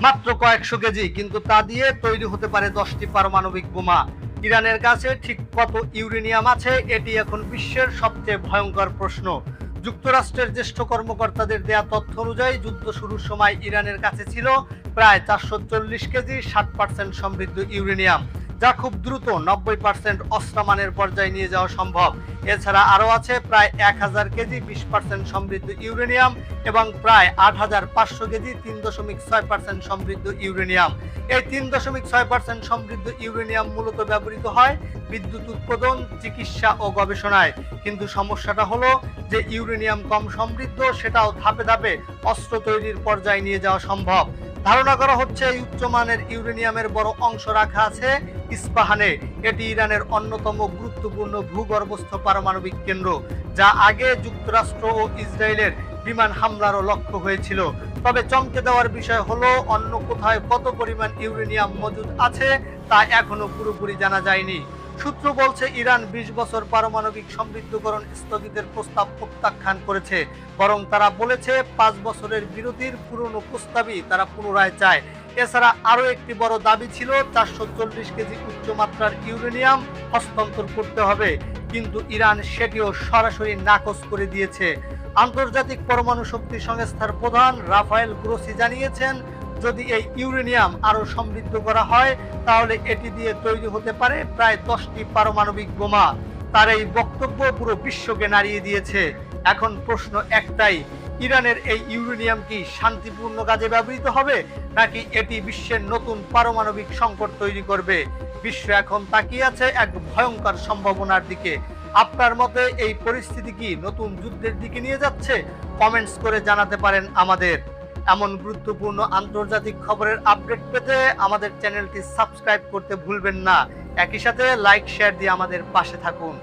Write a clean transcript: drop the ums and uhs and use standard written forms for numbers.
মাত্র কয়েকশো কেজি, কিন্তু তা দিয়ে তৈরি হতে পারে 10টি পারমাণবিক বোমা। ইরানের কাছে ঠিক কত ইউরেনিয়াম আছে, এটি এখন বিশ্বের সবচেয়ে ভয়ঙ্কর প্রশ্ন। যুক্তরাষ্ট্রের জ্যেষ্ঠ কর্মকর্তাদের দেয়া তথ্য অনুযায়ী যুদ্ধ শুরুর সময় ইরানের কাছে ছিল প্রায় 440 কেজি 60% সমৃদ্ধ ইউরেনিয়াম, যা খুব দ্রুত 90% অস্ত্রমানের পর্যায়ে নিয়ে যাওয়া সম্ভব। এছাড়া আরও আছে প্রায় 1000 কেজি 20% সমৃদ্ধ ইউরেনিয়াম এবং প্রায় 8500 কেজি 3.6% সমৃদ্ধ ইউরেনিয়াম। এই 3.6% সমৃদ্ধ ইউরেনিয়াম মূলত ব্যবহৃত হয় বিদ্যুৎ উৎপাদন, চিকিৎসা ও গবেষণায়। কিন্তু সমস্যাটা হলো যে ইউরেনিয়াম কম সমৃদ্ধ, সেটাও ধাপে ধাপে অস্ত্র তৈরির পর্যায়ে নিয়ে যাওয়া সম্ভব। ধারণা করা হচ্ছে এই উচ্চমানের ইউরেনিয়ামের বড় অংশ রাখা আছে ইস্পাহানে। এটি ইরানের অন্যতম গুরুত্বপূর্ণ ভূগর্ভস্থ পারমাণবিক কেন্দ্র, যা আগে যুক্তরাষ্ট্র ও ইসরায়েলের বিমান হামলারও লক্ষ্য হয়েছিল। তবে চমকে দেওয়ার বিষয় হলো অন্য কোথায় কত পরিমাণ ইউরেনিয়াম মজুদ আছে তা এখনো পুরোপুরি জানা যায়নি। সূত্র বলছে ইরান 20 বছর পারমাণবিক সমৃদ্ধকরণ স্থগিতের প্রস্তাব প্রত্যাখ্যান করেছে, বরং তারা বলেছে 5 বছরের বিরতির পুরনো প্রস্তাবই তারা পুনরায় চায়। এছাড়া আরও একটি বড় দাবি ছিল 440 কেজি উচ্চমাত্রার ইউরেনিয়াম হস্তান্তর করতে হবে, কিন্তু ইরান সেটিও সরাসরি নাকচ করে দিয়েছে। আন্তর্জাতিক পরমাণু শক্তি সংস্থার প্রধান রাফায়েল গ্রোসি জানিয়েছেন, যদি এই ইউরেনিয়াম আরো সমৃদ্ধ করা হয় তাহলে এটি দিয়ে তৈরি হতে পারে প্রায় 10টি পারমাণবিক বোমা। তার এই বক্তব্য পুরো বিশ্বকে নাড়িয়ে দিয়েছে। এখন প্রশ্ন একটাই, ইরানের এই ইউরেনিয়াম কি শান্তিপূর্ণ কাজে ব্যবহৃত হবে, নাকি এটি বিশ্বের নতুন পারমাণবিক সংকট তৈরি করবে? বিশ্ব এখন তাকিয়ে আছে এক ভয়ঙ্কর সম্ভাবনার দিকে। আপনার মতে এই পরিস্থিতি কি নতুন যুদ্ধের দিকে নিয়ে যাচ্ছে? কমেন্টস করে জানাতে পারেন আমাদের। এমন গুরুত্বপূর্ণ আন্তর্জাতিক খবরের আপডেট পেতে আমাদের চ্যানেলটি সাবস্ক্রাইব করতে ভুলবেন না। একই সাথে লাইক শেয়ার দিয়ে আমাদের পাশে থাকুন।